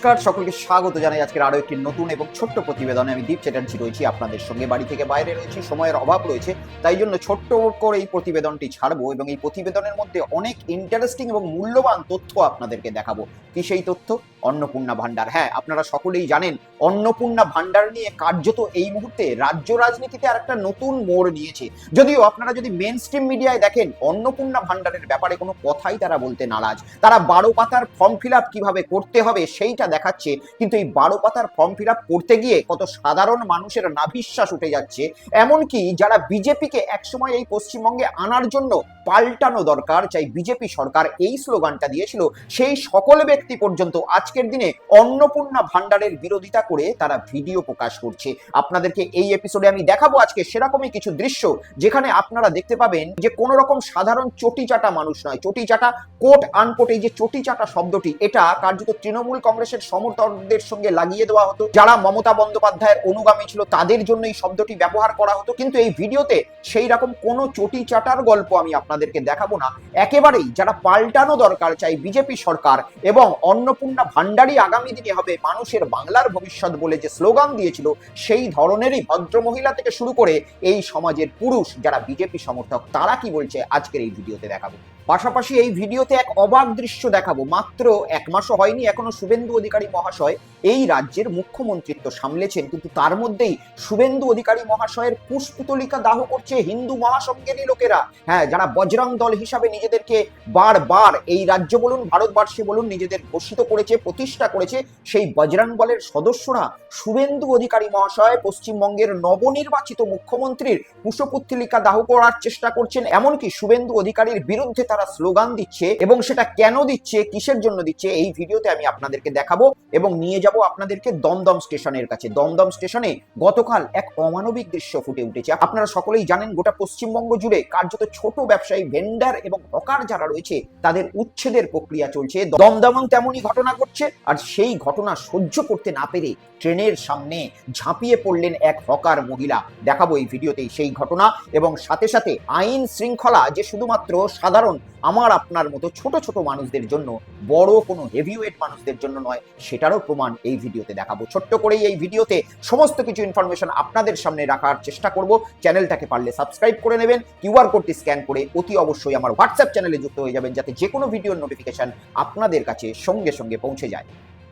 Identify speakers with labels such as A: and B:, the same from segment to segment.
A: নমস্কার, সকলকে স্বাগত জানাই আজকের আরো একটি নতুন এবং ছোট্ট প্রতিবেদনে। আমি দীপ চ্যাটার্জি রয়েছি আপনাদের সঙ্গে। বাড়ি থেকে বাইরে রয়েছি, সময়ের অভাব রয়েছে, তাই জন্য ছোট্ট করে এই প্রতিবেদনটি ছাড়বো এবং এই প্রতিবেদনের মধ্যে অনেক ইন্টারেস্টিং এবং মূল্যবান তথ্য আপনাদেরকে দেখাবো। কি সেই তথ্য? অন্নপূর্ণা ভান্ডার। হ্যাঁ, আপনারা সকলেই জানেন অন্নপূর্ণা ভান্ডার নিয়ে কার্যত এই মুহূর্তে রাজ্য রাজনীতিতে আর একটা নতুন মোড় নিয়েছে। যদিও আপনারা যদি মেন স্ট্রিম মিডিয়ায় দেখেন, অন্নপূর্ণা ভান্ডারের ব্যাপারে কোনো কথাই তারা বলতে নারাজ। তারা 12 পাতার ফর্ম ফিল আপ কিভাবে করতে হবে সেইটা দেখাচ্ছে, কিন্তু এই 12 পাতার ফর্ম ফিল আপ করতে গিয়ে কত সাধারণ মানুষের নাভিশ্বাস উঠে যাচ্ছে। এমনকি যারা বিজেপিকে একসময় এই পশ্চিমবঙ্গে আনার জন্য পাল্টানো দরকার, চাই বিজেপি সরকার, এই স্লোগানটা দিয়েছিল, সেই সকল ব্যক্তি পর্যন্ত আজকের দিনে অন্নপূর্ণা ভান্ডারের বিরোধিতা করে তারা ভিডিও প্রকাশ করছে। আপনাদেরকে এই এপিসোডে আমি দেখাবো আজকে সেরকমই কিছু দৃশ্য, যেখানে আপনারা দেখতে পাবেন যে কোনো রকম সাধারণ চটি চাটা মানুষ নয়। চটি চাটা, কোট আনকোট, এই যে চটি চাটা শব্দটি, এটা কার্যত তৃণমূল কংগ্রেসের সমর্থকদের সঙ্গে লাগিয়ে দেওয়া হতো। যারা মমতা বন্দ্যোপাধ্যায়ের অনুগামী ছিল তাদের জন্য এই শব্দটি ব্যবহার করা হতো, কিন্তু এই ভিডিওতে সেই রকম কোনো চটি চাটার গল্প আমি আপনাদেরকে দেখাবো না। একেবারেই যারা পাল্টানো দরকার, চাই বিজেপি সরকার, এবং অন্নপূর্ণা ভান্ডারই আগামী দিনে হবে মানুষের বাংলার ভবিষ্যৎ বলে যে স্লোগান দিয়েছিল, সেই ধরনেরই ভদ্রমহিলা থেকে শুরু করে এই সমাজের পুরুষ যারা বিজেপি সমর্থক, তারা কি বলছে আজকের এই ভিডিওতে দেখাবো। পাশাপাশি এই ভিডিওতে এক অবাক দৃশ্য দেখাবো। মাত্র 1 মাসও হয়নি এখনো শুভেন্দু অধিকারী মহাশয় এই রাজ্যের মুখ্যমন্ত্রিত্ব সামলেছেন, কিন্তু তার মধ্যেই শুভেন্দু অধিকারী মহাশয়ের পুষ্পতলিকা দাহ করছে হিন্দু মহাসংঘেরই লোকেরা। হ্যাঁ, যারা বজরং দল হিসাবে নিজেদেরকে বারবার এই রাজ্য বলুন ভারতবর্ষে বলুন নিজেদের ঘোষিত করেছে, প্রতিষ্ঠা করেছে, সেই বজরং দলের সদস্যরা শুভেন্দু অধিকারী মহাশয় পশ্চিমবঙ্গের নবনির্বাচিত মুখ্যমন্ত্রীর পুষ্পতলিকা দাহ করার চেষ্টা করছেন। এমনকি শুভেন্দু অধিকারীর বিরুদ্ধে তারা স্লোগান দিচ্ছে, এবং সেটা কেন দিচ্ছে, কিসের জন্য দিচ্ছে, এই ভিডিওতে আমি আপনাদেরকে দেখাবো এবং নিয়ে যাব আপনাদেরকে দমদম স্টেশনের কাছে। দমদম স্টেশনে গতকাল এক অমানবিক দৃশ্য ফুটে উঠেছে। আপনারা সকলেই জানেন গোটা পশ্চিমবঙ্গ জুড়ে কার্যত ছোট ব্যবসায়ী, ভেন্ডার এবং হকার যারা রয়েছে তাদের উচ্ছেদের প্রক্রিয়া চলছে। দমদমেও তেমনই ঘটনা ঘটছে, আর সেই ঘটনা সহ্য করতে না পেরে ট্রেনের সামনে ঝাঁপিয়ে পড়লেন এক হকার মহিলা। দেখাবো এই ভিডিওতেই সেই ঘটনা, এবং সাথে সাথে আইন শৃঙ্খলা যে শুধুমাত্র সাধারণ আমার আপনার মতো ছোট ছোট মানুষদের জন্য, বড় কোনো হেভিওয়েট মানুষদের জন্য নয়, সেটারও প্রমাণ এই ভিডিওতে দেখাবো। ছোট্ট করেই এই ভিডিওতে সমস্ত কিছু ইনফরমেশন আপনাদের সামনে রাখার চেষ্টা করব। চ্যানেলটাকে পারলে সাবস্ক্রাইব করে নেবেন, কিউআর কোডটি স্ক্যান করে অতি অবশ্যই আমার হোয়াটসঅ্যাপ চ্যানেলে যুক্ত হয়ে যাবেন, যাতে যে কোনো ভিডিওর নোটিফিকেশন আপনাদের কাছে সঙ্গে সঙ্গে পৌঁছে যায়।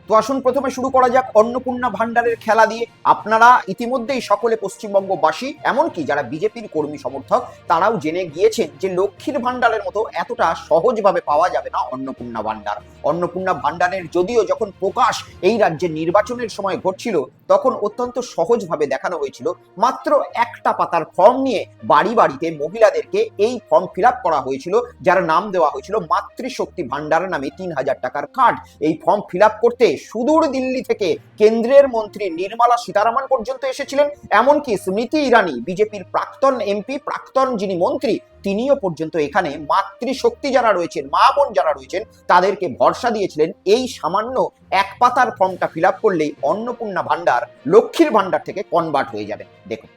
A: তো আসুন প্রথমে শুরু করা যাক অন্নপূর্ণা ভান্ডারের খেলা দিয়ে। আপনারা ইতিমধ্যেই সকলে পশ্চিমবঙ্গবাসী, এমনকি যারা বিজেপির কর্মী সমর্থক, তারাও জেনে গিয়েছেন যে লক্ষ্মীর ভান্ডারের মতো এতটা সহজভাবে পাওয়া যাবে না অন্নপূর্ণা ভান্ডার। অন্নপূর্ণা ভান্ডারের যদিও যখন প্রকাশ এই রাজ্যে নির্বাচনের সময় ঘটছিল, তখন অত্যন্ত সহজভাবে দেখানো হয়েছিল। মাত্র একটা পাতার ফর্ম নিয়ে বাড়ি বাড়িতে মহিলাদেরকে এই ফর্ম ফিল আপ করা হয়েছিল, যার নাম দেওয়া হয়েছিল মাতৃশক্তি ভান্ডার নামে 3000 টাকার কার্ড। এই ফর্ম ফিল আপ করতে সুদূর দিল্লি থেকে কেন্দ্রের মন্ত্রী নির্মলা সীতারামন পর্যন্ত এসেছিলেন। এমনকি স্মৃতি ইরানি, বিজেপির প্রাক্তন এমপি, প্রাক্তন যিনি মন্ত্রী, তিনিও পর্যন্ত এখানে মাতৃশক্তি যারা রয়েছেন, মা বোন যারা রয়েছেন, তাদেরকে ভরসা দিয়েছিলেন এই সামান্য এক পাতার ফর্মটা ফিল আপ করলেই অন্নপূর্ণা ভান্ডার লক্ষ্মীর ভান্ডার থেকে কনভার্ট হয়ে যাবে। দেখুন,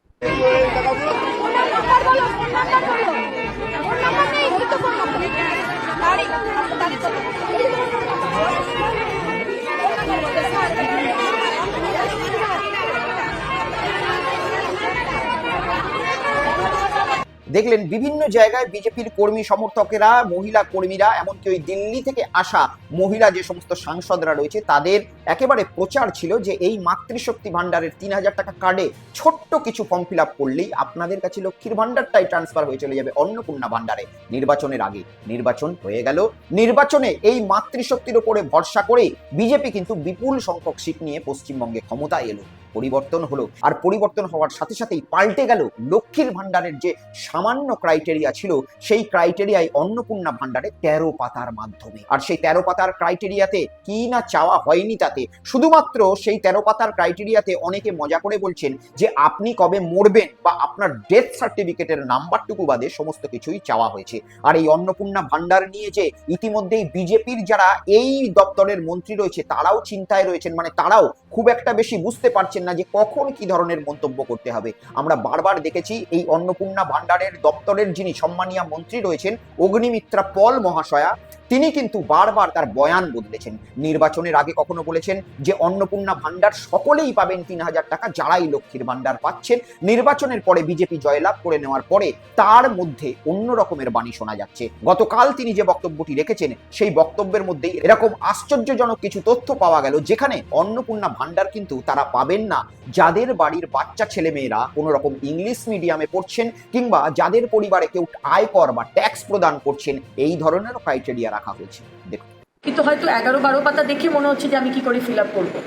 A: দেখলেন বিভিন্ন জায়গায় বিজেপির কর্মী সমর্থকেরা, মহিলা কর্মীরা, এমনকি ওই দিল্লি থেকে আসা মহিলা যে সমস্ত সাংসদরা রয়েছে, তাদের একেবারে প্রচার ছিল যে এই মাতৃশক্তি ভান্ডারের 3000 টাকা কার্ডে ছোট্ট কিছু ফর্ম ফিল আপ করলেই আপনাদের কাছে লক্ষ্মীর ভান্ডারটাই ট্রান্সফার হয়ে চলে যাবে অন্নপূর্ণা ভান্ডারে। নির্বাচনের আগে নির্বাচন হয়ে গেল, নির্বাচনে এই মাতৃশক্তির উপরে ভরসা করে বিজেপি কিন্তু বিপুল সংখ্যক সিট নিয়ে পশ্চিমবঙ্গে ক্ষমতায় এলো। পরিবর্তন হলো, আর পরিবর্তন হওয়ার সাথে সাথেই পাল্টে গেল লক্ষ্মীর ভান্ডারের যে সামান্য ক্রাইটেরিয়া ছিল, সেই ক্রাইটেরিয়ায় অন্নপূর্ণা ভান্ডারে 13 পাতার মাধ্যমে। আর সেই 13 পাতার ক্রাইটেরিয়াতে কি না চাওয়া হয়নি, তাতে শুধুমাত্র সেই 13 পাতার ক্রাইটেরিয়াতে অনেকে মজা করে বলছেন যে আপনি কবে মরবেন বা আপনার ডেথ সার্টিফিকেটের নাম্বারটুকু বাদে সমস্ত কিছুই চাওয়া হয়েছে। আর এই অন্নপূর্ণা ভান্ডার নিয়ে যে ইতিমধ্যেই বিজেপির যারা এই দপ্তরের মন্ত্রী রয়েছে, তারাও চিন্তায় রয়েছেন, মানে তারাও খুব একটা বেশি বুঝতে পারছেন না যে কখন কি ধরনের মন্তব্য করতে হবে। আমরা বারবার দেখেছি এই অন্নপূর্ণা ভান্ডারের দপ্তরের যিনি সম্মানীয় মন্ত্রী রয়েছেন, অগ্নিমিত্রা পল মহাশয়া, তিনি কিন্তু বারবার তার বয়ান বদলেছেন। নির্বাচনের আগে কখনো বলেছেন যে অন্নপূর্ণা ভান্ডার সকলেই পাবেন ৩,০০০ টাকা, যারাই লক্ষ্মীর ভান্ডার পাচ্ছেন। নির্বাচনের পরে বিজেপি জয়লাভ করে নেওয়ার পরে তার মধ্যে অন্য রকমের বাণী শোনা যাচ্ছে। গতকাল তিনি যে বক্তব্যটি রেখেছেন সেই বক্তব্যের মধ্যেই এরকম আশ্চর্যজনক কিছু তথ্য পাওয়া গেল, যেখানে অন্নপূর্ণা ভান্ডার কিন্তু তারা পাবেন না যাদের বাড়ির বাচ্চা ছেলেমেয়েরা কোনো রকম ইংলিশ মিডিয়ামে পড়ছেন, কিংবা যাদের পরিবারে কেউ আয়কর বা ট্যাক্স প্রদান করছেন। এই ধরনের ক্রাইটেরিয়া রাখা হয়েছে। দেখুন,
B: কিন্তু হয়তো 11-12 পাতা দেখে মনে হচ্ছে যে আমি কি করে ফিল আপ করবো।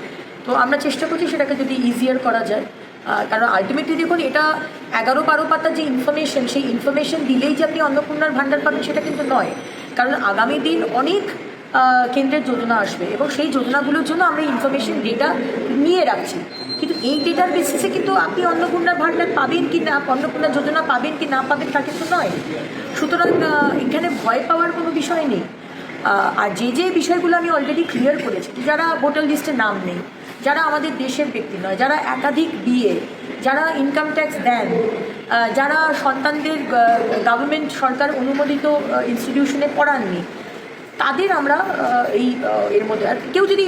B: তো আমরা চেষ্টা করছি সেটাকে যদি ইজিয়ার করা যায়, কারণ আলটিমেটলি দেখুন, এটা 11-12 পাতার যে ইনফরমেশন, সেই ইনফরমেশন দিলেই যে আপনি অন্নপূর্ণার ভান্ডার পাবেন সেটা কিন্তু নয়। কারণ আগামী দিন অনেক কেন্দ্রের যোজনা আসবে এবং সেই যোজনাগুলোর জন্য আমরা ইনফরমেশন ডেটা নিয়ে রাখছি, কিন্তু এই ডেটার বেসিসে কিন্তু আপনি অন্নপূর্ণার ভান্ডার পাবেন কি না, অন্নপূর্ণার যোজনা পাবেন কি না পাবেন তা কিন্তু নয়। সুতরাং এখানে ভয় পাওয়ার কোনো বিষয় নেই। আর যে বিষয়গুলো আমি অলরেডি ক্লিয়ার করেছি, যারা ভোটার লিস্টে নাম নেই, যারা আমাদের দেশের ব্যক্তি নয়, যারা একাধিক বিয়ে, যারা ইনকাম ট্যাক্স দেন, যারা সন্তানদের গভর্নমেন্ট সরকার অনুমোদিত ইনস্টিটিউশনে পড়াননি, তাদের আমরা এর মধ্যে, আর কেউ যদি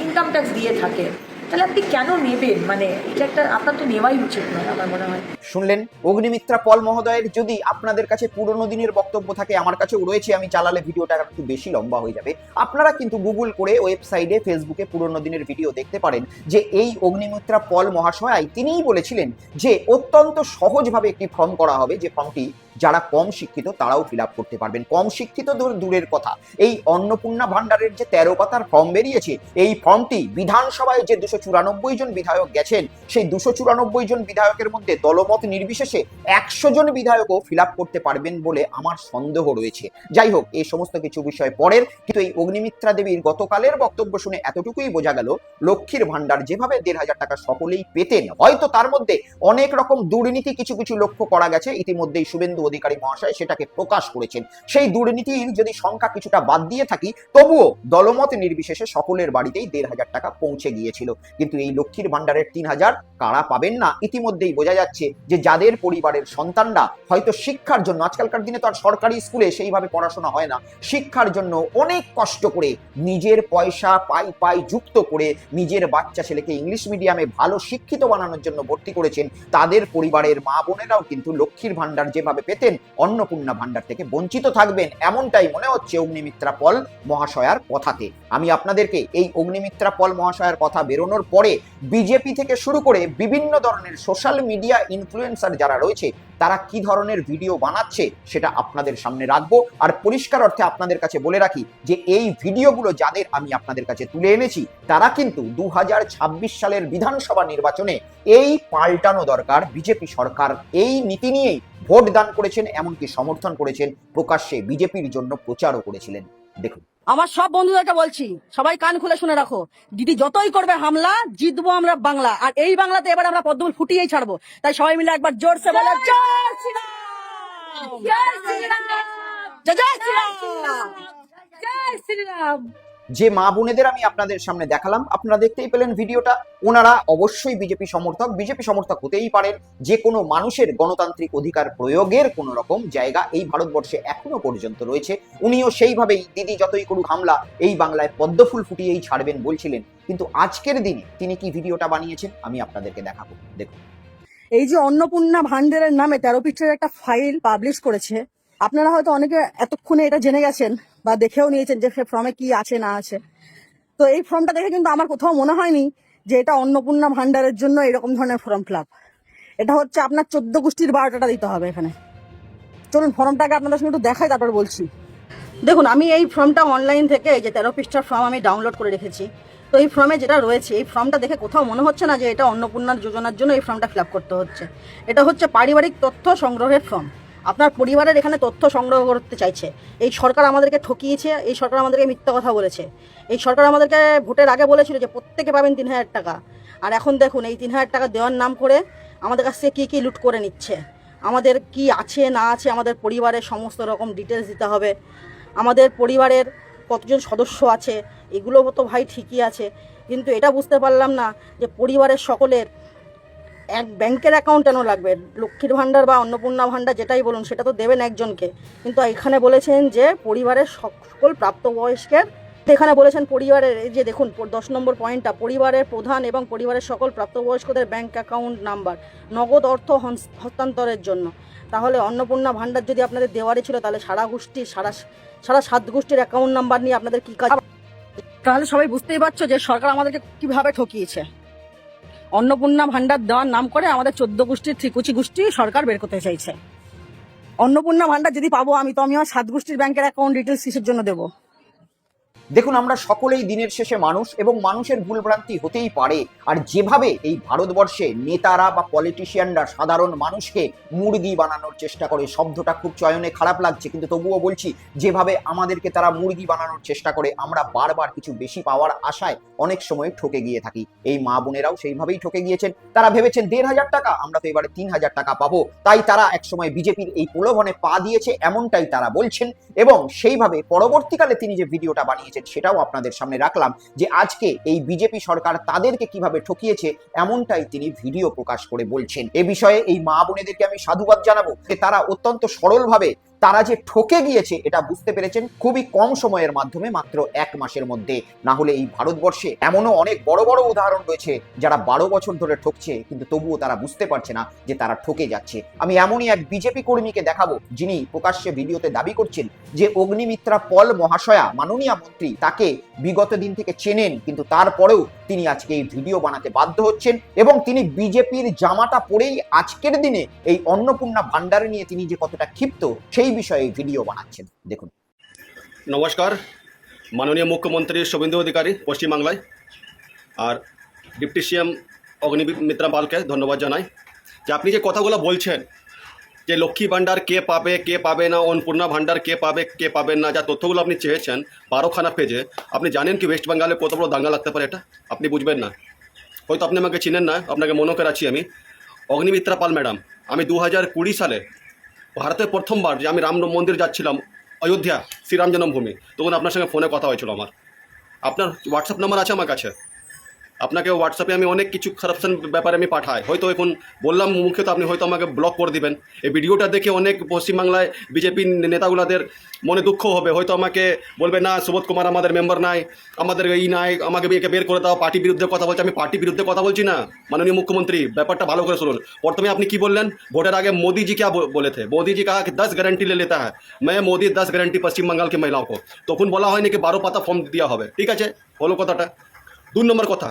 B: ইনকাম ট্যাক্স দিয়ে থাকে তাহলে আপনি কেন নেবেন? মানে এটা একটা আপনার তো নেওয়াই উচিত নয় আমার মনে হয়।
A: শুনলেন অগ্নিমিত্রা পল মহোদয়ের। যদি আপনাদের কাছে পুরনো দিনের বক্তব্য থাকে, আমার কাছেও রয়েছে, আমি চালালে ভিডিওটা একটু বেশি লম্বা হয়ে যাবে। আপনারা কিন্তু গুগল করে ওয়েবসাইটে, ফেসবুকে পুরনো দিনের ভিডিও দেখতে পারেন যে এই অগ্নিমিত্রা পল মহাশয় তিনিই বলেছিলেন যে অত্যন্ত সহজভাবে একটি ফর্ম করা হবে, যে ফর্মটি যারা কম শিক্ষিত তারাও ফিল আপ করতে পারবেন। কম শিক্ষিত দূরের কথা, এই অন্নপূর্ণা ভান্ডারের যে 13 পাতার ফর্ম বেরিয়েছে, এই ফর্মটি বিধানসভায় যে 294 জন বিধায়ক গেছেন, সেই 294 জন বিধায়কের মধ্যে দলমত নির্বিশেষে 100 জন বিধায়কও ফিল আপ করতে পারবেন বলে আমার সন্দেহ রয়েছে। যাই হোক, এই সমস্ত কিছু বিষয় পরের, কিন্তু এই অগ্নিমিত্রা দেবীর গতকালের বক্তব্য শুনে এতটুকুই বোঝা গেল, লক্ষ্মীর ভান্ডার যেভাবে 1,500 টাকা সকলেই পেতেন, হয়তো তার মধ্যে অনেক রকম দুর্নীতি কিছু কিছু লক্ষ্য করা গেছে। ইতিমধ্যেই শুভেন্দু অধিকারী মহাশয় সেটাকে প্রকাশ করেছেন। সেই দুর্নীতির যদি সংখ্যা কিছুটা বাদ দিয়ে থাকি, তবুও দলমত নির্বিশেষে সকলের বাড়িতেই 1,500 টাকা পৌঁছে গিয়েছিল। কিন্তু এই লক্ষ্মীর ভান্ডারের 3,000 কারা পাবেন না, ইতিমধ্যেই বোঝা যাচ্ছে যে যাদের পরিবারের সন্তানরা হয়তো শিক্ষার জন্য, আজকালকার দিনে তো আর সরকারি স্কুলে সেইভাবে পড়াশোনা হয় না, শিক্ষার জন্য অনেক কষ্ট করে নিজের পয়সা পাই যুক্ত করে নিজের বাচ্চা ছেলেকে ইংলিশ মিডিয়ামে ভালো শিক্ষিত বানানোর জন্য ভর্তি করেছেন, তাদের পরিবারের মা বোনেরাও কিন্তু লক্ষ্মীর ভান্ডার যেভাবে পেতেন অন্নপূর্ণা ভান্ডার থেকে বঞ্চিত থাকবেন, এমনটাই মনে হচ্ছে অগ্নিমিত্রা পল মহাশয়ার কথাতে। আমি আপনাদেরকে এই অগ্নিমিত্রা পল মহাশয়ের কথা বেরোনোর পরে বিজেপি থেকে শুরু করে বিভিন্ন ধরনের সোশ্যাল মিডিয়া ইনফ্লুয়েন্সার যারা রয়েছে, তারা কি ধরনের ভিডিও বানাচ্ছে সেটা আপনাদের সামনে রাখবো। আর পরিষ্কার অর্থে আপনাদের কাছে বলে রাখি যে এই ভিডিওগুলো যাদের আমি আপনাদের কাছে তুলে এনেছি, তারা কিন্তু 2026 সালের বিধানসভা নির্বাচনে এই পাল্টানো দরকার, বিজেপি সরকার এই নীতি নিয়েই ভোট দান করেছেন, এমনকি সমর্থন করেছেন, প্রকাশ্যে বিজেপির জন্য প্রচারও করেছিলেন। দেখুন,
C: আমার সব বন্ধুদেরকে বলছি, সবাই কান খুলে শুনে রাখো, দিদি যতই করবে হামলা, জিতবো আমরা বাংলা। আর এই বাংলাতে এবার আমরা পদ্মফুল ফুটিয়েই ছাড়বো। তাই সবাই মিলে একবার জোরসে বলে জয় শ্রীরাম, জয় শ্রীরাম, জয় শ্রীরাম, জয় শ্রীরাম।
A: যে মা বোনেদের আমি আপনাদের সামনে দেখালাম, আপনারা দেখতেই পেলেন ভিডিওটা, ওনারা অবশ্যই বিজেপি সমর্থক হতেই পারেন। যে কোনো মানুষের গণতান্ত্রিক অধিকার প্রয়োগের কোন রকম জায়গা এই ভারতবর্ষে এখনো পর্যন্ত রয়েছে। উনিও সেইভাবেই দিদি যতই করুক হামলা, এই বাংলায় পদ্মফুল ফুটিয়েই ছাড়বেন বলছিলেন। কিন্তু আজকের দিনে তিনি কি ভিডিওটা বানিয়েছেন আমি আপনাদেরকে দেখাবো। দেখুন,
C: এই যে অন্নপূর্ণা ভান্ডারের নামে 13 পৃষ্ঠার একটা ফাইল পাবলিশ করেছে, আপনারা হয়তো অনেকে এতক্ষণে এটা জেনে গেছেন বা দেখেও নিয়েছেন যে ফর্মে কি আছে না আছে। তো এই ফর্মটা দেখে কিন্তু আমার কোথাও মনে হয়নি যে এটা অন্নপূর্ণা ভান্ডারের জন্য এরকম ধরনের ফর্ম ফিল আপ। এটা হচ্ছে আপনার 14 গোষ্ঠীর 12টাটা দিতে হবে এখানে। চলুন ফর্মটাকে আপনাদের সঙ্গে একটু দেখাই, তারপর বলছি। দেখুন, আমি এই ফর্মটা অনলাইন থেকে, এই যে 13 পৃষ্ঠার ফর্ম আমি ডাউনলোড করে রেখেছি। তো এই ফর্মে যেটা রয়েছে, এই ফর্মটা দেখে কোথাও মনে হচ্ছে না যে এটা অন্নপূর্ণার যোজনার জন্য এই ফর্মটা ফিল আপ করতে হচ্ছে। এটা হচ্ছে পারিবারিক তথ্য সংগ্রহের ফর্ম। আপনার পরিবারের এখানে তথ্য সংগ্রহ করতে চাইছে। এই সরকার আমাদেরকে ঠকিয়েছে, এই সরকার আমাদেরকে মিথ্যা কথা বলেছে। এই সরকার আমাদেরকে ভোটের আগে বলেছিল যে প্রত্যেকে পাবেন 3,000 টাকা। আর এখন দেখুন, এই 3,000 টাকা দেওয়ার নাম করে আমাদের কাছ থেকে কী কী লুট করে নিচ্ছে। আমাদের কি আছে না আছে, আমাদের পরিবারের সমস্ত রকম ডিটেলস দিতে হবে। আমাদের পরিবারের কতজন সদস্য আছে এগুলো তো ভাই ঠিকই আছে, কিন্তু এটা বুঝতে পারলাম না যে পরিবারের সকলের এক ব্যাংকের অ্যাকাউন্ট কেন লাগবে? লক্ষ্মীর ভাণ্ডার বা অন্নপূর্ণা ভাণ্ডার যেটাই বলুন সেটা তো দেবেন একজনকে, কিন্তু এখানে বলেছেন যে পরিবারের সকল প্রাপ্তবয়স্কের, এখানে বলেছেন পরিবারের, এই যে দেখুন 10 নম্বর পয়েন্টটা, পরিবারের প্রধান এবং পরিবারের সকল প্রাপ্তবয়স্কদের ব্যাংক অ্যাকাউন্ট নাম্বার নগদ অর্থ হস্তান্তরের জন্য। তাহলে অন্নপূর্ণা ভাণ্ডার যদি আপনাদের দেওয়ারই ছিল, তাহলে সারা গোষ্ঠীর সারা 7 গোষ্ঠীর অ্যাকাউন্ট নাম্বার নিয়ে আপনাদের কী কাজ? তাহলে সবাই বুঝতেই পারছো যে সরকার আমাদেরকে কিভাবে ঠকিয়েছে। অন্নপূর্ণা ভাণ্ডার দেওয়ার নাম করে আমাদের 14 গোষ্ঠীর ত্রিকুচি গোষ্ঠী সরকার বের করতে চাইছে। অন্নপূর্ণা ভাণ্ডার যদি পাবো আমি, তো আমি আমার 7 গোষ্ঠীর ব্যাংকের অ্যাকাউন্ট ডিটেলস কিসের জন্য দেবো?
A: দেখুন, আমরা সকলেই দিনের শেষে মানুষ এবং মানুষের ভুলভ্রান্তি হতেই পারে। আর যেভাবে এই ভারতবর্ষে নেতারা বা পলিটিশিয়ানরা সাধারণ মানুষকে মুরগি বানানোর চেষ্টা করে, শব্দটা খুব চয়নে খারাপ লাগছে, কিন্তু তবুও বলছি, যেভাবে আমাদেরকে তারা মুরগি বানানোর চেষ্টা করে, আমরা বারবার কিছু বেশি পাওয়ার আশায় অনেক সময় ঠকে গিয়ে থাকি। এই মা বোনেরাও সেইভাবেই ঠকে গিয়েছেন। তারা ভেবেছেন 1,500 টাকা, আমরা তো এবারে 3,000 টাকা পাবো, তাই তারা একসময় বিজেপির এই প্রলোভনে পা দিয়েছে, এমনটাই তারা বলছেন। এবং সেইভাবে পরবর্তীকালে তিনি যে ভিডিওটা বানিয়েছেন সেটাও আপনাদের সামনে রাখলাম, যে আজকে এই বিজেপি সরকার তাদেরকে কিভাবে ঠকিয়েছে, এমনটাই তিনি ভিডিও প্রকাশ করে বলছেন। এ বিষয়ে এই মা বোনেদেরকে আমি সাধুবাদ জানাবো যে তারা অত্যন্ত সরলভাবে তারা যে ঠকে গিয়েছে এটা বুঝতে পেরেছেন খুবই কম সময়ের মাধ্যমে, মাত্র 1 মাসের মধ্যে। না হলে এই ভারতবর্ষে এমনও অনেক বড় বড় উদাহরণ রয়েছে যারা 12 বছর ধরে ঠকছে, কিন্তু তবুও তারা বুঝতে পারছে না যে তারা ঠকে যাচ্ছে। আমি এমনই এক বিজেপি কর্মীকে দেখাবো, যিনি প্রকাশ্যে ভিডিওতে দাবি করছেন যে অগ্নিমিত্রা পল মহাশয়া মাননীয় মন্ত্রী তাকে বিগত দিন থেকে চেনেন, কিন্তু তারপরেও তিনি আজকে এই ভিডিও বানাতে বাধ্য হচ্ছেন এবং তিনি বিজেপির জামাটা পরেই আজকের দিনে এই অন্নপূর্ণা ভাণ্ডার নিয়ে তিনি যে কতটা ক্ষিপ্ত সেই বিষয়ে ভিডিও বানাচ্ছেন। দেখুন।
D: নমস্কার, মাননীয় মুখ্যমন্ত্রী শুভেন্দু অধিকারী পশ্চিমবাংলায় আর ডিপটি সিএম অগ্নিমিত্রা পালকে ধন্যবাদ জানাই যে আপনি যে কথাগুলো বলছেন যে লক্ষ্মী ভাণ্ডার কে পাবে না, অন্নপূর্ণা ভাণ্ডার কে পাবে না, যা তথ্যগুলো আপনি চেয়েছেন 12খানা পেজে, আপনি জানেন কি ওয়েস্ট বেঙ্গলে কত বড় দাঙ্গা লাগতে পারে? এটা আপনি বুঝবেন না, হয়তো আপনি আমাকে চিনেন না, আপনাকে মনে করাচ্ছি আমি অগ্নিমিত্রা পাল ম্যাডাম। আমি 2020 সালে ভারতের প্রথমবার যে আমি রাম মন্দির যাচ্ছিলাম অযোধ্যা, শ্রীরাম জন্মভূমি, তখন আপনার সঙ্গে ফোনে কথা হয়েছিল আমার। আপনার হোয়াটসঅ্যাপ নাম্বার আছে আমার কাছে, আপনাকে হোয়াটসঅ্যাপে আমি অনেক কিছু কারাপশন ব্যাপারে আমি পাঠাই, হয়তো এখন বললাম মুখে তো আপনি হয়তো আমাকে ব্লক করে দিবেন। এই ভিডিওটা দেখে অনেক পশ্চিমবাংলায় বিজেপি নেতাগুলাদের মনে দুঃখ হবে, হয়তো আমাকে বলবে না সুবোধ কুমার আমাদের মেম্বার নাই, আমাদের এই নাই, আমাকে একে বের করে দাও, পার্টি বিরুদ্ধে কথা বলছে। আমি পার্টি বিরুদ্ধে কথা বলছি না মাননীয় মুখ্যমন্ত্রী, ব্যাপারটা ভালো করে শুনুন। প্রথমে আপনি কি বললেন, ভোটের আগে মোदी जी क्या बोले थे? मोदी जी कहा कि 10 गारंटी ले लेता है, मैं मोदी 10 गारंटी पश्चिम बंगाल की महिलाओं को। তখন বলা হয়নি কি 12 পাতা ফর্ম দেওয়া হবে, ঠিক আছে, হলো কথাটা। 2 নম্বর কথা,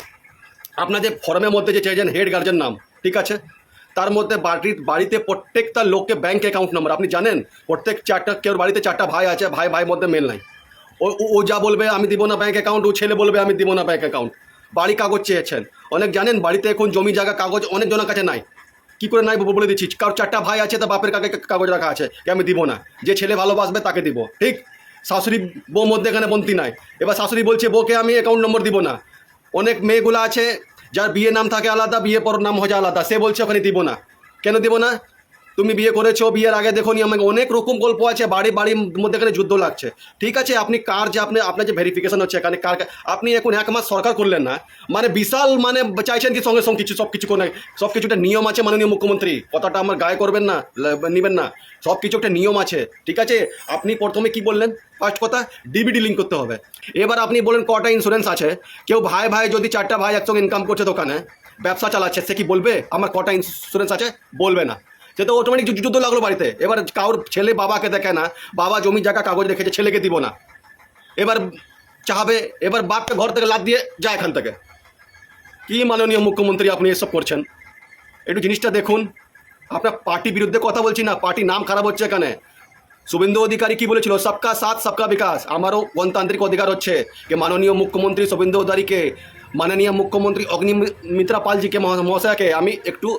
D: আপনাদের ফর্মের মধ্যে যে চেয়েছেন হেড গার্জেন নাম, ঠিক আছে, তার মধ্যে বাড়িতে প্রত্যেকটা লোককে ব্যাংক অ্যাকাউন্ট নাম্বার, আপনি জানেন প্রত্যেক 4টা, কেউ বাড়িতে 4টা ভাই আছে, ভাই মধ্যে মেল নাই, ও যা বলবে আমি দিব না ব্যাংক অ্যাকাউন্ট, ও ছেলে বলবে আমি দিব না ব্যাংক অ্যাকাউন্ট। বাড়ি কাগজ চেয়েছেন, অনেক জানেন বাড়িতে এখন জমি জায়গা কাগজ অনেক জনের কাছে নাই, কি করে নাই বলে দিচ্ছি, কারোর 4টা ভাই আছে তা বাপের কাগজ রাখা আছে যে আমি দিব না, যে ছেলে ভালোবাসবে তাকে দিব, ঠিক। শাশুড়ি বউ মধ্যে এখানে বন্তি নাই, এবার শাশুড়ি বলছে বউকে আমি অ্যাকাউন্ট নম্বর দিব না। অনেক মেয়েগুলো আছে যার বিয়ে নাম থাকে আলাদা, বিয়ে পর নাম হয়ে যায় আলাদা, সে বলছে ওখানে দিব না। কেন দিব না? তুমি বিয়ে করেছো, বিয়ের আগে দেখো নি, আমাকে অনেক রকম গল্প আছে, বাড়ির মধ্যে এখানে যুদ্ধ লাগছে, ঠিক আছে। আপনি কার যে আপনার যে ভেরিফিকেশন হচ্ছে এখানে কার, আপনি এখন 1 মাস সরকার করলেন না, মানে বিশাল মানে চাইছেন কি সঙ্গে সঙ্গে সব কিছু করে, সব কিছু একটা নিয়ম আছে মাননীয় মুখ্যমন্ত্রী, কথাটা আমার গায়ে করবেন না, নেবেন না, সব কিছু একটা নিয়ম আছে, ঠিক আছে। আপনি প্রথমে কি বললেন, ফার্স্ট কথা ডিবিডি লিঙ্ক করতে হবে। এবার আপনি বলেন কটা ইন্স্যুরেন্স আছে, কেউ ভাই যদি 4টা ভাই একসঙ্গে ইনকাম করছে, দোকানে ব্যবসা চালাচ্ছে, সে কি বলবে আমার কটা ইন্স্যুরেন্স আছে? বলবে না, সে তো অটোমেটিক যুদ্ধ লাগলো বাড়িতে। এবার কারোর ছেলে বাবাকে দেখে না, বাবা জমি জায়গা কাগজ রেখেছে, ছেলেকে দিব না, এবার চাহাবে, এবার বাপকে ঘর থেকে লাদ দিয়ে যায় এখান থেকে। কি মাননীয় মুখ্যমন্ত্রী আপনি এসব করছেন? একটু জিনিসটা দেখুন। আপনার পার্টি বিরুদ্ধে কথা বলছি না, পার্টি নাম খারাপ হচ্ছে এখানে। শুভেন্দু অধিকারী কি বলেছিল, সবকা সাথ সবকা বিকাশ। আমারও গণতান্ত্রিক অধিকার হচ্ছে যে মাননীয় মুখ্যমন্ত্রী শুভেন্দু অধিকারীকে, মাননীয় মুখ্যমন্ত্রী অগ্নিমিত্রা পালজিকে মহাশয়কে আমি একটু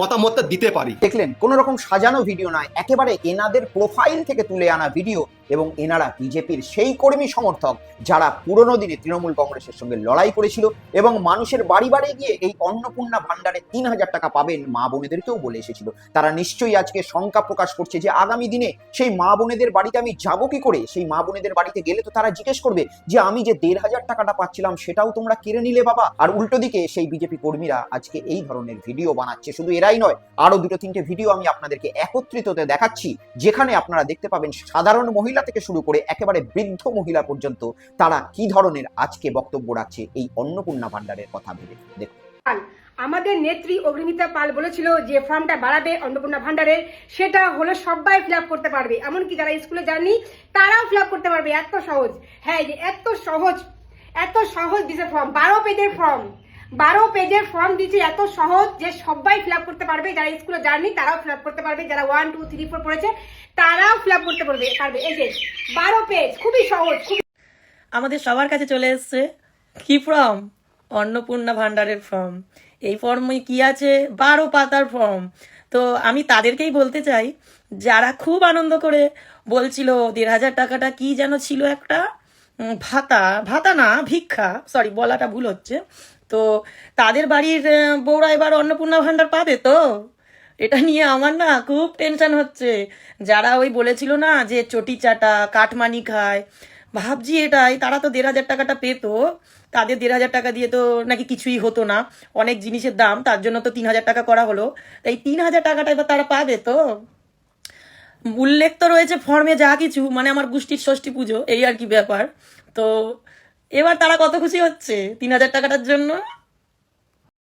D: মতামত দিতে পারি।
A: দেখলেন, কোনো রকম সাজানো ভিডিও নয়, একেবারে এনাদের প্রোফাইল থেকে তুলে আনা ভিডিও, এবং এনারা বিজেপির সেই কর্মী সমর্থক যারা পুরনো দিনে তৃণমূল কংগ্রেসের সঙ্গে লড়াই করেছিল এবং মানুষের বাড়ি বাড়ি গিয়ে এই অন্নপূর্ণা ভাণ্ডারে 3,000 টাকা পাবেন মা বোনেদেরকেও বলে এসেছিল। তারা নিশ্চয়ই আজকে শঙ্কা প্রকাশ করছে যে আগামী দিনে সেই মা বোনেদের বাড়িতে আমি যাব কি করে? সেই মা বোনেদের বাড়িতে গেলে তো তারা জিজ্ঞেস করবে যে আমি যে 1,500 টাকাটা পাচ্ছিলাম সেটাও তোমরা কেড়ে নিলে বাবা। আর উল্টো দিকে সেই বিজেপি কর্মীরা আজকে এই ধরনের ভিডিও বানাচ্ছে। শুধু এরাই নয়, আরো 2-3টে ভিডিও আমি আপনাদেরকে একত্রিততে দেখাচ্ছি, যেখানে আপনারা দেখতে পাবেন সাধারণ মহিলা থেকে শুরু করে একেবারে বৃদ্ধ মহিলা পর্যন্ত তারা কি ধরনের আজকে বক্তব্য রাখছে এই অন্নপূর্ণা ভাণ্ডারের কথা ভেবে। দেখুন,
E: আমাদের নেত্রী অগ্নিমিত্রা পাল বলেছিল যে ফর্মটা বাড়াবে অন্নপূর্ণা ভান্ডারের, সেটা হলো সবাই ফিল আপ করতে পারবে, এমনকি যারা স্কুলে যাননি তারাও ফিল আপ করতে পারবে। এত সহজ, হ্যাঁ, যে এত সহজ দিছে ফর্ম, 12 পেজের ফর্ম, 12 পেজের ফর্ম দিচ্ছে, এত সহজ যে সবাই ফিল আপ করতে পারবে। যারা স্কুলে যাননি তারাও ফিল আপ করতে পারবে, যারা 1, 2, 3, 4 পড়েছে তারাও ফিল আপ করতে পারবে। এই যে 12 পেজ, খুবই সহজ।
F: আমাদের সবার কাছে চলে এসছে কি ফর্ম? অন্নপূর্ণা ভাণ্ডারের ফর্ম। এই ফর্মে কি আছে? 12 পাতার ফর্ম। তো আমি তাদেরকেই বলতে চাই যারা খুব আনন্দ করে বলছিল 1,500 টাকাটা কি যেন ছিল, একটা ভাতা না ভিক্ষা, সরি বলাটা ভুল হচ্ছে। তো তাদের বাড়ির বউরা এবার অন্নপূর্ণা ভাণ্ডার পাবে তো? এটা নিয়ে আমার না খুব টেনশন হচ্ছে। যারা ওই বলেছিল না যে চটি চাটা কাটমানি খায়, ভাবছি এটাই, তারা তো 1,500 টাকাটা পেতো। তাদের 1,500 টাকা দিয়ে তো নাকি কিছুই হতো না, অনেক জিনিসের দাম, তার জন্য তো 3,000 টাকা করা হলো। তাই 3,000 টাকাটা এবার তারা পাবে তো? উল্লেখ তো রয়েছে ফর্মে যা কিছু, মানে আমার গোষ্ঠীর ষষ্ঠী পুজো, এই আর কি ব্যাপার। তো এবার তারা কত খুশি হচ্ছে 3,000 টাকাটার জন্য।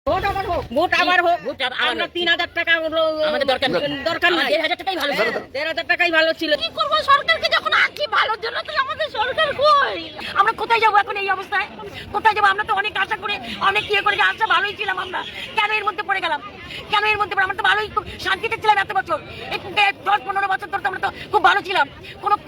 E: ভোট আবার হোক, আমরা 3,000 টাকা আমাদের দরকার নাই, 1,000 টাকাই ভালো ছিল, 1,000 টাকাই ভালো ছিল।
G: কি করবো সরকারকে যখন আছি ভালোর জন্য, তো আমাদের সরকার কই? আমরা কোথায় যাবো এখন এই অবস্থায়? কোথায় যাবো? আমরা তো অনেক আশা করে অনেক ইয়ে করে আশা ভালোই ছিলাম, আমরা কেন এর মধ্যে পড়ে গেলাম? আমরা তো ভালোই শান্তিতে ছিলাম এত বছর, 10-15 বছর ধরে আমরা তো খুব ভালো ছিলাম,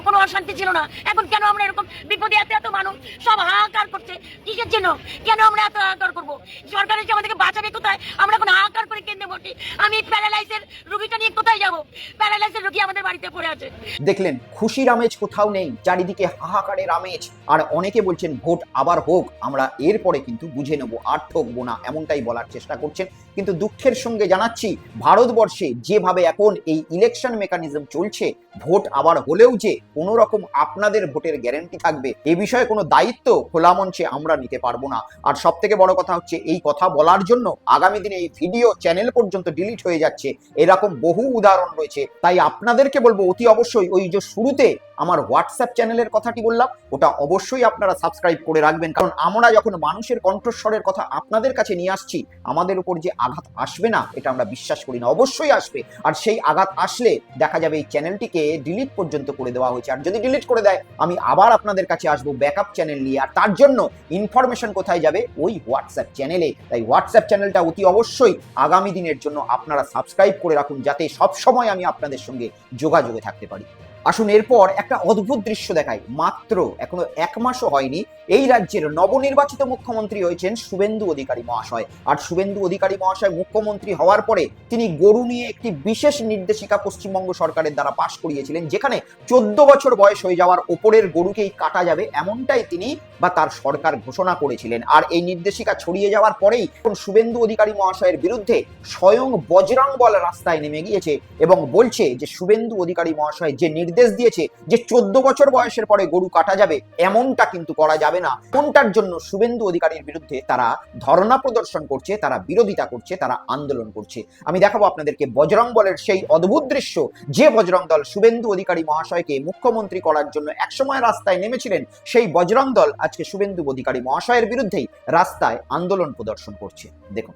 G: কোনো অশান্তি ছিল না। এখন কেন আমরা এরকম বিপদে এত মানুষ সব হাহাকার করছে? কিসের জন্য? কেন আমরা এত হাহাকার করবো? সরকার এসে আমাদেরকে বাঁচাবে কোথায়? আমরা এখন হাহাকার করে কেন্দ্রে বসি। আমি প্যারালাইজের রোগীটা নিয়ে কোথায় যাবো? প্যারালাইজের রোগী আমাদের বাড়িতে পড়ে আছে।
A: দেখলেন খুশির আমেজ কোথাও নেই, চারিদিকে হাহাকারের আমেজ। আর অনেকে বলছেন ভোট আবার হোক, আমরা এরপরে কিন্তু বুঝে নেব, আর ঠকবো না, এমনটাই বলার চেষ্টা করছেন। কিন্তু দুঃখের সঙ্গে জানাচ্ছি, ভারতবর্ষে যেভাবে এখন এই ইলেকশন মেকানিজম চলছে, ভোট আবার হলেও যে কোনো রকম আপনাদের ভোটের গ্যারান্টি থাকবে এ বিষয়ে কোনো দায়িত্ব খোলা মঞ্চে আমরা নিতে পারবো না। আর সব থেকে বড় কথা হচ্ছে, এই কথা বলার জন্য আগামী দিনে এই ভিডিও চ্যানেল পর্যন্ত ডিলিট হয়ে যাচ্ছে, এরকম বহু উদাহরণ রয়েছে। তাই আপনাদেরকে বলবো অতি অবশ্যই ওই যে শুরুতে আমার হোয়াটসঅ্যাপ চ্যানেলের কথাটি বললাম, ওটা অবশ্যই আপনারা সাবস্ক্রাইব করে রাখবেন। কারণ আমরা যখন মানুষের কণ্ঠস্বরের কথা আপনাদের কাছে নিয়ে আসছি, আমাদের উপর যে আঘাত আসবে না এটা আমরা বিশ্বাস করি না, অবশ্যই আসবে। আর সেই আঘাত আসলে দেখা যাবে এই চ্যানেলটিকে ডিলিট পর্যন্ত করে দেওয়া হয়েছে। আর যদি ডিলিট করে দেয়, আমি আবার আপনাদের কাছে আসবো ব্যাকআপ চ্যানেল নিয়ে। আর তার জন্য ইনফরমেশন কোথায় যাবে? ওই হোয়াটসঅ্যাপ চ্যানেলে। তাই হোয়াটসঅ্যাপ চ্যানেলটা অতি অবশ্যই আগামী দিনের জন্য আপনারা সাবস্ক্রাইব করে রাখুন, যাতে সবসময় আমি আপনাদের সঙ্গে যোগাযোগে থাকতে পারি। আসুন এরপর একটা অদ্ভুত দৃশ্য দেখাই। মাত্র এখনো 1 মাসও হয়নি এই রাজ্যের নবনির্বাচিত মুখ্যমন্ত্রী হয়েছেন শুভেন্দু অধিকারী মহাশয়। আর শুভেন্দু অধিকারী মহাশয় মুখ্যমন্ত্রী হওয়ার পরে তিনি গরু নিয়ে একটি বিশেষ নির্দেশিকা পশ্চিমবঙ্গ সরকারের দ্বারা পাশ করিয়েছিলেন, যেখানে 14 বছর বয়স হয়ে যাওয়ার ওপরের গরুকেই কাটা যাবে, এমনটাই তিনি বা তার সরকার ঘোষণা করেছিলেন। আর এই নির্দেশিকা ছড়িয়ে যাওয়ার পরেই শুভেন্দু অধিকারী মহাশয়ের বিরুদ্ধে স্বয়ং বজরং দল রাস্তায় নেমে গিয়েছে এবং বলছে যে শুভেন্দু অধিকারী মহাশয় যে নির্দেশ দিয়েছে যে 14 বছর বয়সের পরে গরু কাটা যাবে, এমনটা কিন্তু করা যাবে না। কোনটার জন্য শুভেন্দু অধিকারীর বিরুদ্ধে তারা ধর্ণা প্রদর্শন করছে, তারা বিরোধিতা করছে, তারা আন্দোলন করছে। আমি দেখাবো আপনাদেরকে বজরং দলের সেই অদ্ভুত দৃশ্য, যে বজরং দল শুভেন্দু অধিকারী মহাশয়কে মুখ্যমন্ত্রী করার জন্য একসময় রাস্তায় নেমেছিলেন, সেই বজরং দল আজকে শুভেন্দু অধিকারী মহাশয়ের বিরুদ্ধেই রাস্তায় আন্দোলন প্রদর্শন করছে। দেখুন।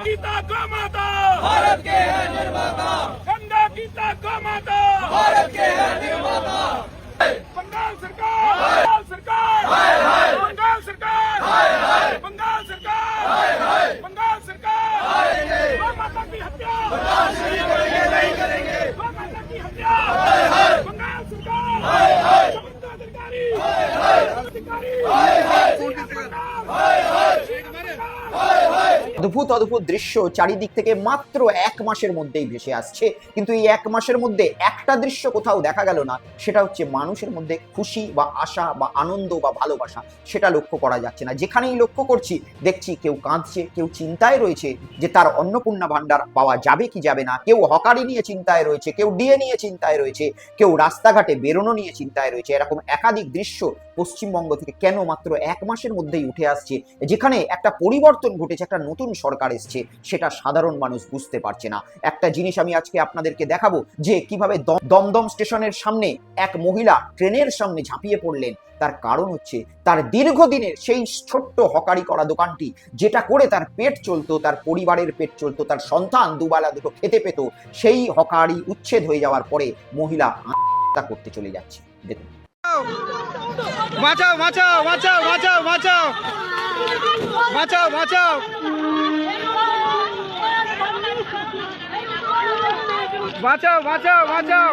H: गीता गौ माता भारत के है निर्माता, गंगा गीता गौ माता भारत के है निर्माता। बंगाल सरकार, बंगाल सरकार, बंगाल सरकार, बंगाल सरकार, बंगाल सरकार, गौ माता की हत्या बर्दाश्त नहीं करेंगे, नहीं करेंगे। गौ माता की हत्या, बंगाल सरकार, अधिकारी, अधिकारी,
A: অদ্ভুত অদ্ভুত দৃশ্য চারিদিক থেকে মাত্র 1 মাসের মধ্যেই ভেসে আসছে, কিন্তু এই 1 মাসের মধ্যে একটা দৃশ্য কোথাও দেখা গেল না, সেটা হচ্ছে মানুষের মধ্যে খুশি বা আশা বা আনন্দ বা ভালোবাসা, সেটা লক্ষ্য করা যাচ্ছে না। যেখানেই লক্ষ্য করছি দেখছি কেউ কাঁদছে, কেউ চিন্তায় রয়েছে যে তার অন্নপূর্ণা ভাণ্ডার পাওয়া যাবে কি যাবে না, কেউ হকারি নিয়ে চিন্তায় রয়েছে, কেউ ডিএ নিয়ে চিন্তায় রয়েছে, কেউ রাস্তাঘাটে বেরোনো নিয়ে চিন্তায় রয়েছে। এরকম একাধিক দৃশ্য পশ্চিমবঙ্গ থেকে কেন মাত্র 1 মাসের মধ্যেই উঠে আসছে, যেখানে একটা পরিবর্তন ঘটেছে, একটা নতুন সরকার এসছে, সেটা সাধারণ মানুষ বুঝতে পারছে না। একটা জিনিস আমি আজকে আপনাদেরকে দেখাবো যে কিভাবে দমদম স্টেশনের সামনে এক মহিলা ট্রেনের সামনে ঝাঁপিয়ে পড়লেন। তার কারণ হচ্ছে তার দীর্ঘদিনের সেই ছোট্ট হকারি করা দোকানটি, যেটা করে তার পেট চলতো, তার পরিবারের পেট চলতো, তার সন্তান দুবেলা দুটো খেতে পেত, সেই হকারি উচ্ছেদ হয়ে যাওয়ার পরে মহিলা আত্মহত্যা করতে চলে যাচ্ছে। দেখুন,
I: বাঁচাও বাঁচাও বাঁচাও বাঁচাও বাঁচাও বাঁচাও বাঁচাও বাঁচাও বাঁচাও বাঁচাও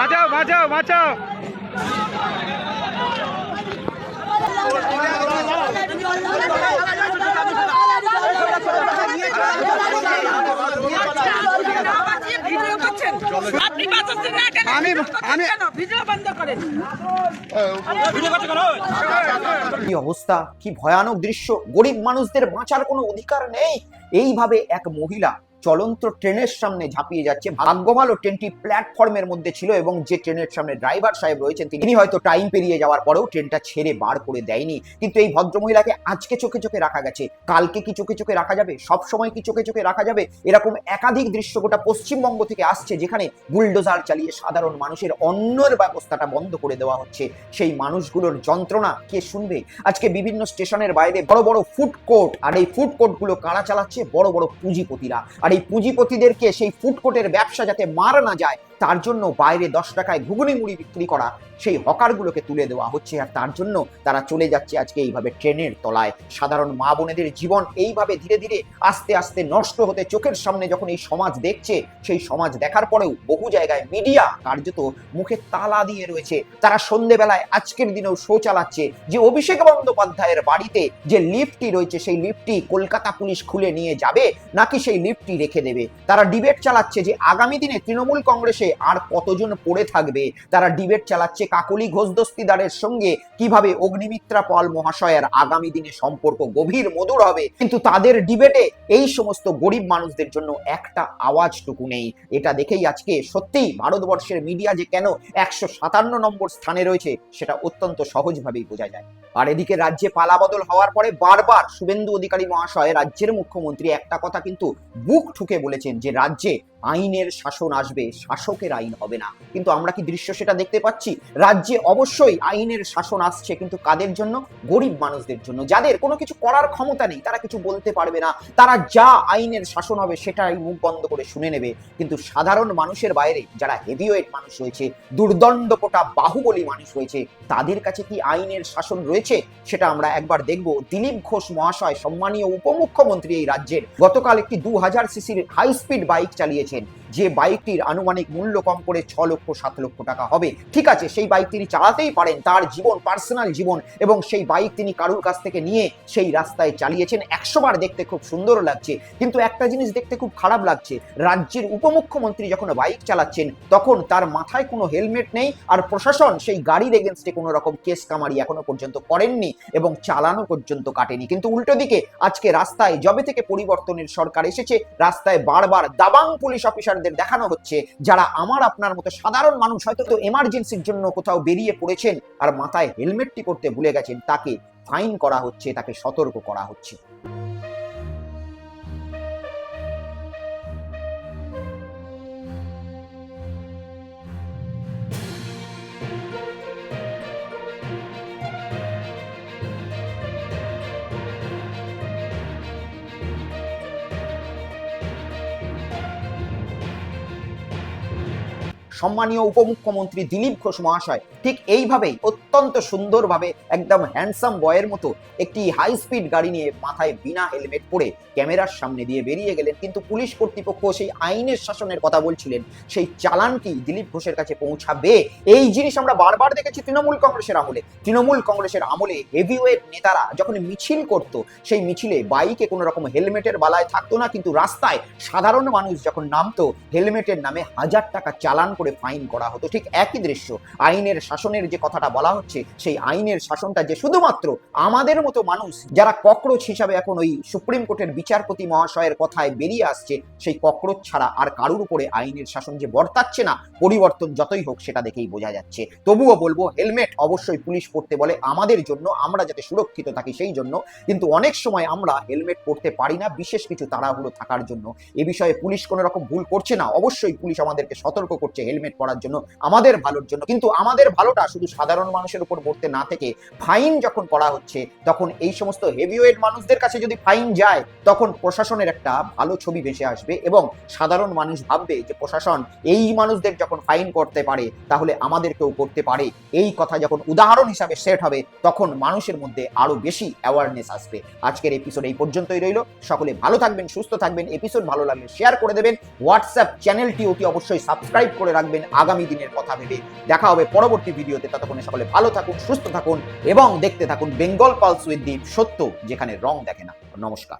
I: বাঁচাও বাঁচাও বাঁচাও
A: কি অবস্থা, কি ভয়ানক দৃশ্য! গরিব মানুষদের বাঁচার কোনো অধিকার নেই। এইভাবে এক মহিলা চলন্ত ট্রেনের সামনে ঝাঁপিয়ে যাচ্ছে। ভাগ্য ভালো ট্রেনটি প্ল্যাটফর্মের মধ্যে ছিল এবং যে ট্রেনের সামনে ড্রাইভার সাহেব রয়েছেন তিনি হয়তো টাইম পেরিয়ে যাওয়ার পরেও ট্রেনটা ছেড়ে বার করে দেয়নি। কিন্তু এই ভদ্রমহিলাকে আজকে চোখে চোখে রাখা গেছে, কালকে কি চোখে চোখে রাখা যাবে, সব সময় কি চোখে চোখে রাখা যাবে? এরকম একাধিক দৃশ্য গোটা পশ্চিমবঙ্গ থেকে আসছে, যেখানে বুলডোজার চালিয়ে সাধারণ মানুষের অন্নের ব্যবস্থাটা বন্ধ করে দেওয়া হচ্ছে। সেই মানুষগুলোর যন্ত্রণা কে শুনবে? আজকে বিভিন্ন স্টেশনের বাইরে বড় বড় ফুড কোর্ট, আর এই ফুড কোর্টগুলো কারা চালাচ্ছে? বড় বড় পুঁজিপতিরা। আর এই পুঁজিপতিদেরকে সেই ফুড কোর্টের ব্যবসা যাতে মারা না যায়, তার জন্য বাইরে 10 টাকায় ঘুগনি মুড়ি বিক্রি করা সেই হকারগুলোকে তুলে দেওয়া হচ্ছে, আর তার জন্য তারা চলে যাচ্ছে আজকে এইভাবে ট্রেনের তলায়। সাধারণ মা বোনেদের জীবন এইভাবে ধীরে ধীরে আস্তে আস্তে নষ্ট হতে চোখের সামনে যখন এই সমাজ দেখছে, সেই সমাজ দেখার পরেও বহু জায়গায় মিডিয়া কার্যত মুখে তালা দিয়ে রয়েছে। তারা সন্ধ্যেবেলায় আজকের দিনেও শো চালাচ্ছে যে অভিষেক বন্দ্যোপাধ্যায়ের বাড়িতে যে লিফটটি রয়েছে, সেই লিফটটি কলকাতা পুলিশ খুলে নিয়ে যাবে নাকি সেই লিফটটি রেখে দেবে। তারা ডিবেট চালাচ্ছে যে আগামী দিনে তৃণমূল কংগ্রেসে আর কতজন পড়ে থাকবে। তারা ডিবেট চালাচ্ছে কাকলি ঘোষ দস্তিদারের সঙ্গে কিভাবে অগ্নিমিত্রা পল মহাশয়ের আগামী দিনে সম্পর্ক গভীর মধুর হবে, কিন্তু তাদের ডিবেটে এই সমস্ত গরিব মানুষদের জন্য একটা আওয়াজটুকু নেই। এটা দেখেই আজকে সত্যিই ভারতবর্ষের মিডিয়া যে কেন 157 নম্বর স্থানে রয়েছে সেটা অত্যন্ত সহজভাবেই বোঝা যায়। আর এদিকে রাজ্যে পালাবদল হওয়ার পরে বারবার শুভেন্দু অধিকারী মহাশয়, রাজ্যের মুখ্যমন্ত্রী, একটা কথা কিন্তু বুক ঠুকে বলেছেন যে রাজ্যে আইনের শাসন আসবে, শাসকের আইন হবে না। কিন্তু আমরা কি দৃশ্য সেটা দেখতে পাচ্ছি? রাজ্যে অবশ্যই আইনের শাসন আসছে, কিন্তু কাদের জন্য? গরিব মানুষদের জন্য, যাদের কোনো কিছু করার ক্ষমতা নেই, তারা কিছু বলতে পারবে না, তারা যা আইনের শাসন হবে সেটাই মুখ বন্ধ করে শুনে নেবে। কিন্তু সাধারণ মানুষের বাইরে যারা হেভিওয়েট মানুষ রয়েছে, দুর্দণ্ডপোটা বাহুবলী মানুষ রয়েছে, তাদের কাছে কি আইনের শাসন রয়েছে সেটা আমরা একবার দেখব। দিলীপ ঘোষ মহাশয়, সম্মানীয় উপমুখ্যমন্ত্রী এই রাজ্যের, গতকাল একটি 2000 সিসির হাই স্পিড বাইক চালিয়েছেন, যে বাইকটির আনুমানিক মূল্য কম করে 6 লক্ষ 7 লক্ষ টাকা হবে। ঠিক আছে, সেই বাইক তিনি চালাতেই পারেন, তার জীবন, পার্সোনাল জীবন, এবং সেই বাইক তিনি কারুর কাছ থেকে নিয়ে সেই রাস্তায় চালিয়েছেন। 100 বার দেখতে খুব সুন্দর লাগছে, কিন্তু একটা জিনিস দেখতে খুব খারাপ লাগছে, রাজ্যের উপমুখ্যমন্ত্রী যখন বাইক চালাচ্ছেন তখন তার মাথায় কোনো হেলমেট নেই, আর প্রশাসন সেই গাড়ির এগেনস্টে কোনো রকম কেস কামারি এখনো পর্যন্ত করেননি এবং চালানো পর্যন্ত কাটেনি। কিন্তু উল্টো দিকে আজকে রাস্তায় যবে থেকে পরিবর্তনের সরকার এসেছে, রাস্তায় বারবার দাবাং পুলিশ অফিসারদের দেখানো হচ্ছে, যারা আমার আপনার মতো সাধারণ মানুষ হয়তো এমার্জেন্সির জন্য কোথাও বেরিয়ে পড়েছেন আর মাথায় হেলমেটটি পরতে ভুলে গেছেন, তাকে ফাইন করা হচ্ছে, তাকে সতর্ক করা হচ্ছে। সম্মানীয় উপমুখ্যমন্ত্রী দিলীপ ঘোষ মহাশয় ঠিক এইভাবেই অত্যন্ত সুন্দরভাবে একদম হ্যান্ডসাম বয়ের মতো একটি হাই স্পিড গাড়ি নিয়ে মাথায় বিনা হেলমেট পরে ক্যামেরার সামনে দিয়ে বেরিয়ে গেলেন। কিন্তু পুলিশ কর্তৃপক্ষ সেই আইনের শাসনের কথা বলছিলেন, সেই চালানটি দিলীপ ঘোষের কাছে পৌঁছাবে। এই জিনিস আমরা বারবার দেখেছি তৃণমূল কংগ্রেসের আমলে। তৃণমূল কংগ্রেসের আমলে হেভিওয়েট নেতারা যখন মিছিল করত, সেই মিছিলে বাইকে কোনো রকম হেলমেটের বালায় থাকতো না, কিন্তু রাস্তায় সাধারণ মানুষ যখন নামতো হেলমেটের নামে 1000 টাকা চালান করে ফাইন করা হতো। ঠিক একই দৃশ্য। আইনের শাসনের যে কথাটা বলা হচ্ছে, সেই আইনের শাসনটা যে শুধুমাত্র আমাদের মতো মানুষ যারা ককরোচ হিসাবে এখন ওই সুপ্রিম কোর্টের বিচারপতি মহাশয়ের কথায় বেরিয়ে আসছে, সেই ককরোচ ছাড়া আর কারুর উপরে আইনের শাসন যে বর্তাচ্ছে না, পরিবর্তন যতই হোক সেটা দেখেই বোঝা যাচ্ছে। তবুও বলবো, হেলমেট অবশ্যই পুলিশ পরতে বলে আমাদের জন্য, আমরা যাতে সুরক্ষিত থাকি সেই জন্য। কিন্তু অনেক সময় আমরা হেলমেট পরতে পারি না বিশেষ কিছু তাড়াহুড়ো থাকার জন্য। এ বিষয়ে পুলিশ কোনো রকম ভুল করছে না, অবশ্যই পুলিশ আমাদেরকে সতর্ক করছে হেলমেট পরার জন্য, আমাদের ভালোর জন্য। কিন্তু আমাদের ভালোটা শুধু সাধারণ মানুষের উপর পড়তে না থেকে ফাইন যখন করা হচ্ছে, তখন এই সমস্ত হেভিওয়েট মানুষদের কাছে যদি ফাইন যায়, তখন প্রশাসনের একটা ভালো ছবি ভেসে আসবে এবং সাধারণ মানুষ ভাববে যে প্রশাসন এই মানুষদের যখন ফাইন করতে পারে, তাহলে আমাদেরকেও করতে পারে। এই কথা যখন উদাহরণ হিসাবে সেট হবে, তখন মানুষের মধ্যে আরো বেশি অ্যাওয়ারনেস আসবে। আজকের এপিসোড এই পর্যন্তই রইল। সকলে ভালো থাকবেন, সুস্থ থাকবেন। এপিসোড ভালো লাগলে শেয়ার করে দেবেন। হোয়াটসঅ্যাপ চ্যানেলটি অতি অবশ্যই সাবস্ক্রাইব করে রাখবেন আগামী দিনের কথা ভেবে। দেখা হবে পরবর্তী ভিডিওতে। ততক্ষণে সকলে ভালো থাকুন, সুস্থ থাকুন এবং দেখতে থাকুন বেঙ্গল পালস উইথ দীপ, সত্য যেখানে রং দেখে না। নমস্কার।